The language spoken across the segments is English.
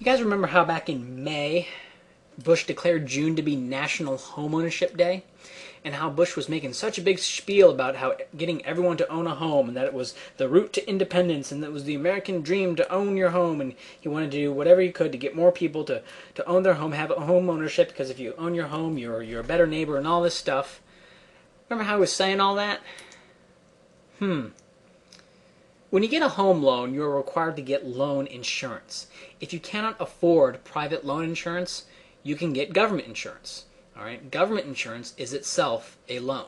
You guys remember how back in May, Bush declared June to be National Homeownership Day? And how Bush was making such a big spiel about how getting everyone to own a home, and that it was the route to independence, and that it was the American dream to own your home, and he wanted to do whatever he could to get more people to own their home, have a home ownership, because if you own your home, you're a better neighbor, and all this stuff. Remember how he was saying all that? When you get a home loan, you're required to get loan insurance. If you cannot afford private loan insurance, you can get government insurance. All right, government insurance is itself a loan.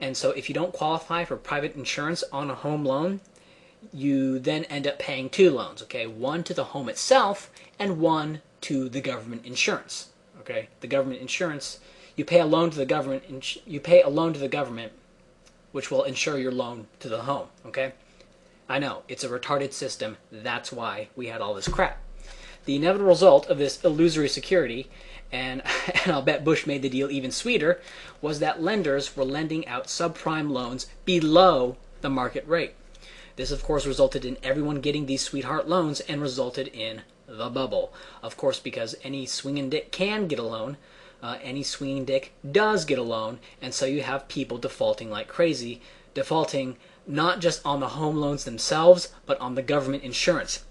And so if you don't qualify for private insurance on a home loan, you then end up paying two loans, okay? One to the home itself and one to the government insurance. Okay? The government insurance, you pay a loan to the government, which will insure your loan to the home, okay? I know, it's a retarded system. That's why we had all this crap. The inevitable result of this illusory security, and I'll bet Bush made the deal even sweeter, was that lenders were lending out subprime loans below the market rate. This, of course, resulted in everyone getting these sweetheart loans and resulted in the bubble. Of course, because any swinging dick can get a loan, any swinging dick does get a loan, and so you have people defaulting like crazy, defaulting not just on the home loans themselves, but on the government insurance.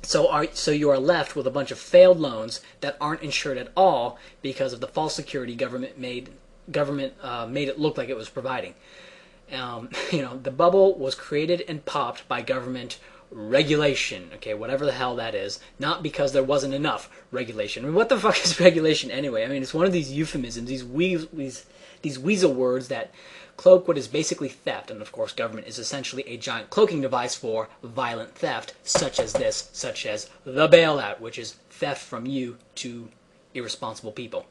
So you are left with a bunch of failed loans that aren't insured at all because of the false security government made it look like it was providing. The bubble was created and popped by government regulation, okay, whatever the hell that is, not because there wasn't enough regulation. I mean, what the fuck is regulation anyway? I mean, it's one of these euphemisms, these weasel words that cloak what is basically theft, and of course government is essentially a giant cloaking device for violent theft, such as the bailout, which is theft from you to irresponsible people.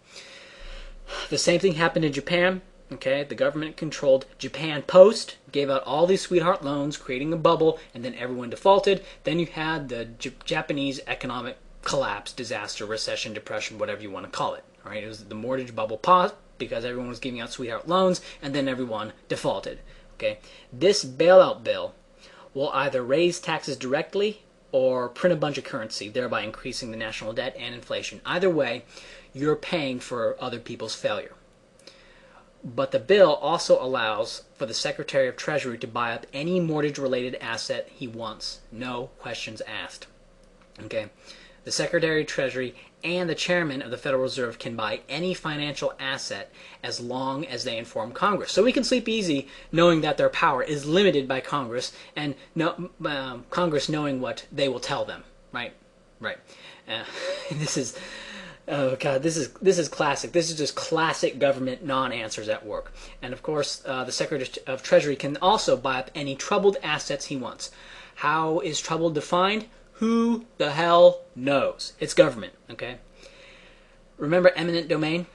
The same thing happened in Japan. Okay, the government controlled Japan Post, gave out all these sweetheart loans, creating a bubble, and then everyone defaulted. Then you had the Japanese economic collapse, disaster, recession, depression, whatever you want to call it. All right, it was the mortgage bubble popped because everyone was giving out sweetheart loans, and then everyone defaulted. Okay, this bailout bill will either raise taxes directly or print a bunch of currency, thereby increasing the national debt and inflation. Either way, you're paying for other people's failure. But the bill also allows for the Secretary of Treasury to buy up any mortgage-related asset he wants, no questions asked. Okay, the Secretary of Treasury and the Chairman of the Federal Reserve can buy any financial asset as long as they inform Congress. So we can sleep easy knowing that their power is limited by Congress, and Congress knowing what they will tell them. Right. This is. Oh God, this is classic. This is just classic government non-answers at work. And of course, the Secretary of Treasury can also buy up any troubled assets he wants. How is troubled defined? Who the hell knows? It's government, okay? Remember eminent domain?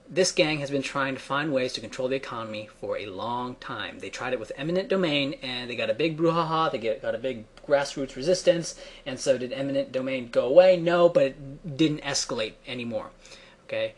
This gang has been trying to find ways to control the economy for a long time. They tried it with eminent domain, and they got a big brouhaha. They got a big grassroots resistance. And so did eminent domain go away? No, but it didn't escalate anymore. Okay?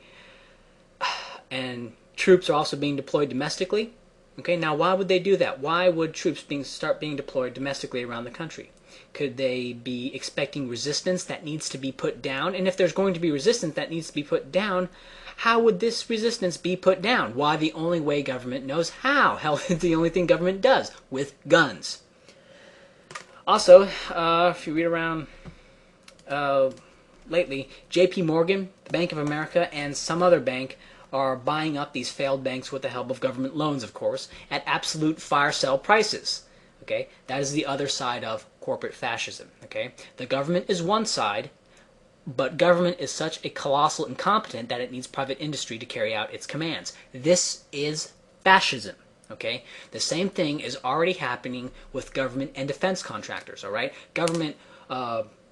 And troops are also being deployed domestically. Okay, now why would they do that? Why would troops start being deployed domestically around the country? Could they be expecting resistance that needs to be put down? And if there's going to be resistance that needs to be put down, how would this resistance be put down? Why, the only way government knows how. Hell, it's the only thing government does, with guns. Also, if you read around lately, J.P. Morgan, Bank of America, and some other bank are buying up these failed banks with the help of government loans, of course, at absolute fire sale prices. Okay, that is the other side of corporate fascism. Okay, the government is one side, but government is such a colossal incompetent that it needs private industry to carry out its commands. This is fascism. Okay, the same thing is already happening with government and defense contractors. All right, government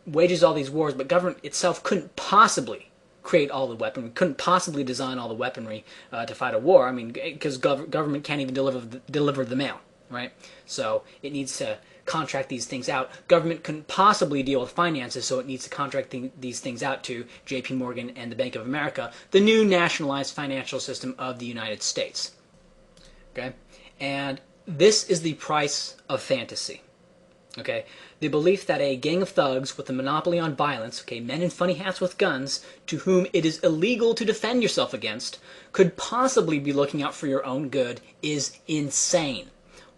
wages all these wars, but government itself couldn't possibly create all the weaponry, couldn't possibly design all the weaponry to fight a war. I mean, because government can't even deliver the mail, right? So it needs to contract these things out. Government couldn't possibly deal with finances, so it needs to contract these things out to J.P. Morgan and the Bank of America, the new nationalized financial system of the United States. Okay, and this is the price of fantasy. Okay, the belief that a gang of thugs with a monopoly on violence, okay, men in funny hats with guns, to whom it is illegal to defend yourself against, could possibly be looking out for your own good is insane.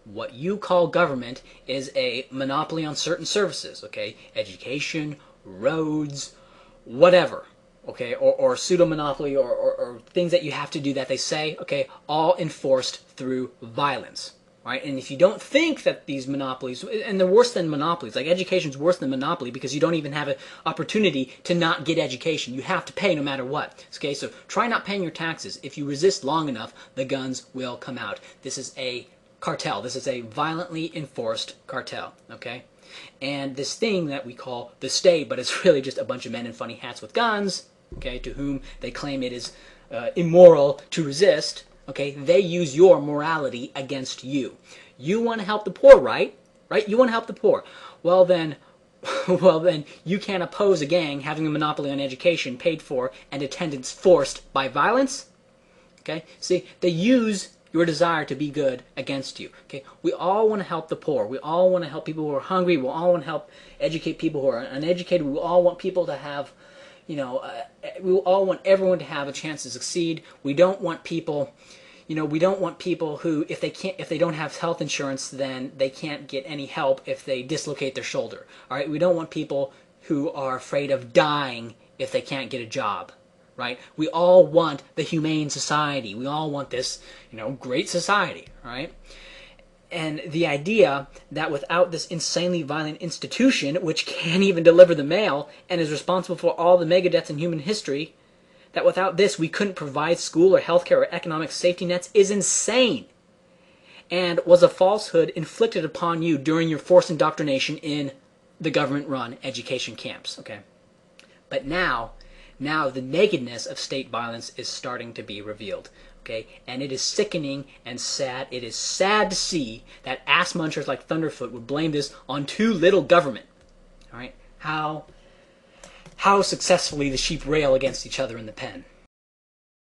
What you call government is a monopoly on certain services, okay, education, roads, whatever, okay, or pseudo-monopoly, or things that you have to do that they say, okay, all enforced through violence. Right? And if you don't think that these monopolies, and they're worse than monopolies, like education's worse than monopoly because you don't even have an opportunity to not get education. You have to pay no matter what. Okay, so try not paying your taxes. If you resist long enough, the guns will come out. This is a cartel. This is a violently enforced cartel. Okay? And this thing that we call the state, but it's really just a bunch of men in funny hats with guns, okay, to whom they claim it is immoral to resist. Okay, they use your morality against you. You want to help the poor, right? Right? You want to help the poor. Well then, you can't oppose a gang having a monopoly on education paid for and attendance forced by violence. Okay? See, they use your desire to be good against you. Okay? We all want to help the poor. We all want to help people who are hungry. We all want to help educate people who are uneducated. We all want people to have, we all want everyone to have a chance to succeed. We don't want people, who, if they don't have health insurance, then they can't get any help if they dislocate their shoulder. All right, we don't want people who are afraid of dying if they can't get a job. Right? We all want the humane society. We all want this, great society. All right. And the idea that without this insanely violent institution, which can't even deliver the mail and is responsible for all the megadeaths in human history, that without this we couldn't provide school or healthcare or economic safety nets is insane, and was a falsehood inflicted upon you during your forced indoctrination in the government-run education camps. Okay, but now the nakedness of state violence is starting to be revealed. Okay, and it is sickening and sad. It is sad to see that ass munchers like Thunderfoot would blame this on too little government. All right, how successfully the sheep rail against each other in the pen.